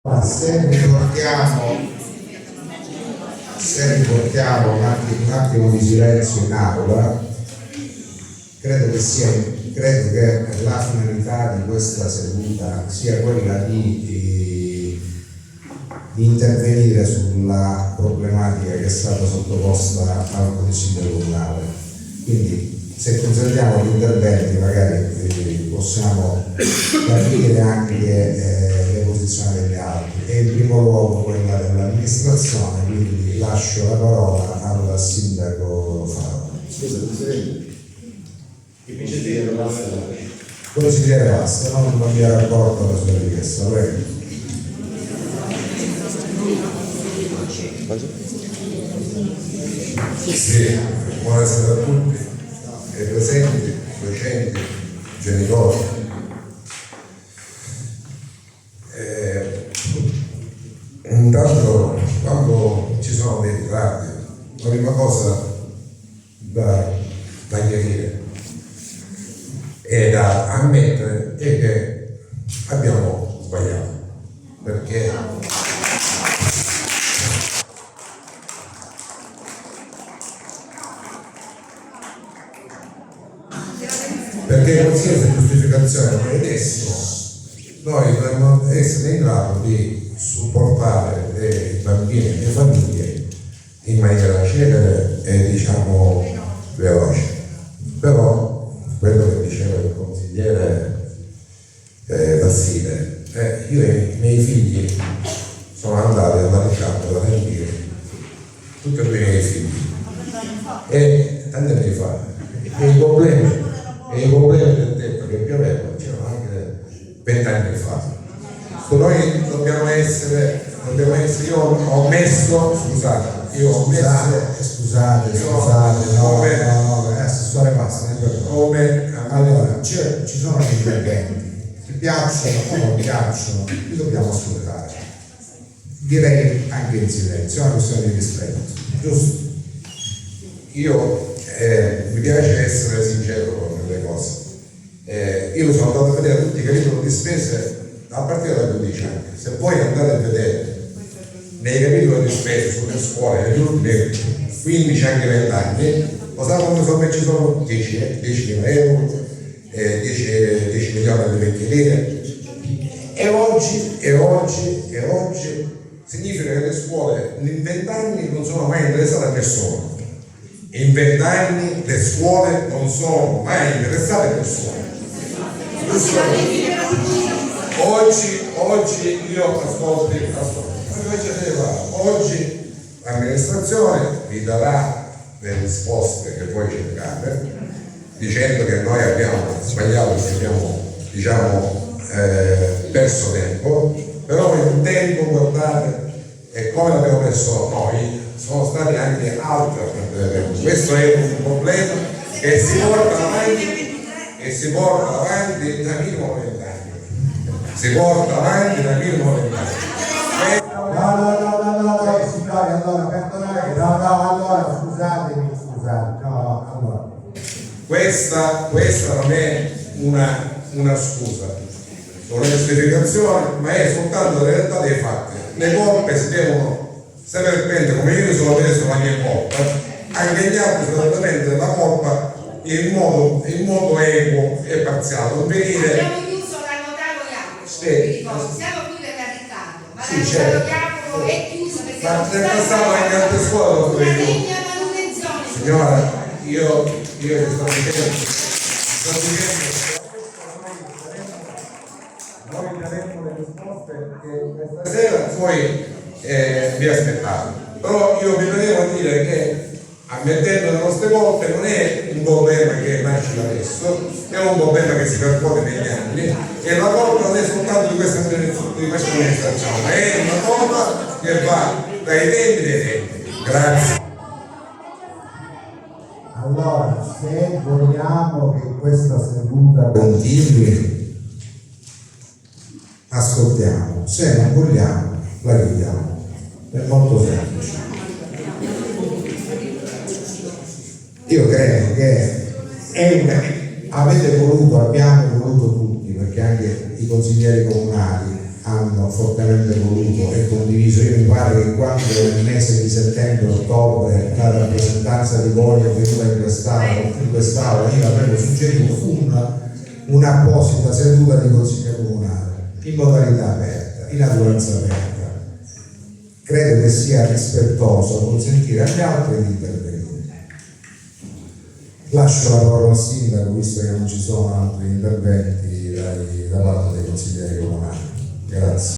Se riportiamo un attimo di silenzio in aula, credo che la finalità di questa seduta sia quella di intervenire sulla problematica che è stata sottoposta al Consiglio Comunale. Quindi, se consentiamo gli interventi, magari possiamo capire anche le posizioni degli altri, e in primo luogo quella dell'amministrazione, quindi lascio la parola al sindaco Faro. Scusa, Presidente, il consigliere basta. Consigliere basta, non mi era accorto alla sua richiesta, prego. Sì, buonasera a tutti, ai presenti, docenti, genitori. Intanto, quando ci sono dei ritardi, la prima cosa da chiarire e da ammettere è che abbiamo sbagliato, perché qualsiasi giustificazione noi vedessimo, noi dovremmo essere in grado di supportare i bambini e le famiglie in maniera celere e veloce. Però quello che diceva il consigliere Vassile, io e i miei figli sono andati alla ricerca da Tempio, tutti e due i miei figli, e tanti anni fa, e i problemi del tetto che pioveva c'erano anche 20 anni fa. Noi dobbiamo essere, io ho messo, assessore basta, allora ci sono dei interventi, ti piacciono o non ti piacciono, li dobbiamo ascoltare, direi anche in silenzio, è una questione di rispetto, giusto? Io mi piace essere sincero con le cose. Io sono andato a vedere tutti i capitoli di spese a partire da 15 anni. Se voi andate a vedere nei capitoli di spese sulle scuole negli ultimi 15 anche 20 anni, lo sapete quando sono ci sono 10.000 euro, 10 milioni di vecchie lire, e oggi significa che le scuole in 20 anni non sono mai interessate a nessuno. In 20 anni le scuole non sono mai interessate a nessuno. Oggi io ascolti, oggi l'amministrazione vi darà le risposte che voi cercate, dicendo che noi abbiamo sbagliato, che abbiamo perso tempo, però il tempo, guardate, e come l'abbiamo messo noi, sono stati anche altri. Questo è un problema che si porta avanti da minimo 20 anni. Questa non è una scusa, una giustificazione, ma è soltanto la realtà dei fatti. Le colpe si devono sapere prendere, come io sono preso la mia colpa, anche gli altri si devono prendere la colpa in modo equo e parziale. Non venire. Abbiamo chiuso l'annotato Jacopo, siamo qui per Riccardo, ma l'annotato Jacopo è chiuso perché ma nel passato anche altre scuole una degna manutenzione. Signora, io ti sto dicendo noi daremo le risposte che questa sera voi vi aspettate, però io vi volevo dire che, ammettendo le nostre colpe, non è un problema che nasce da adesso, è un problema che si percuote negli anni, e la colpa non è soltanto di questa amministrazione, è una colpa che va dai tempi dei tempi. Grazie. Allora, se vogliamo che questa seduta continui, ascoltiamo, se non vogliamo, la chiudiamo. È molto semplice. Io credo che abbiamo voluto tutti, perché anche i consiglieri comunali hanno fortemente voluto e condiviso. Io mi pare che quando nel mese di settembre-ottobre la rappresentanza di Voglia è venuta in quest'aula, io avevo suggerito un'apposita seduta di consiglio comunale in modalità aperta, in adunanza aperta. Credo che sia rispettoso consentire agli altri di intervenire. Lascio la parola al sindaco, visto che non ci sono altri interventi da parte dei consiglieri comunali. Grazie.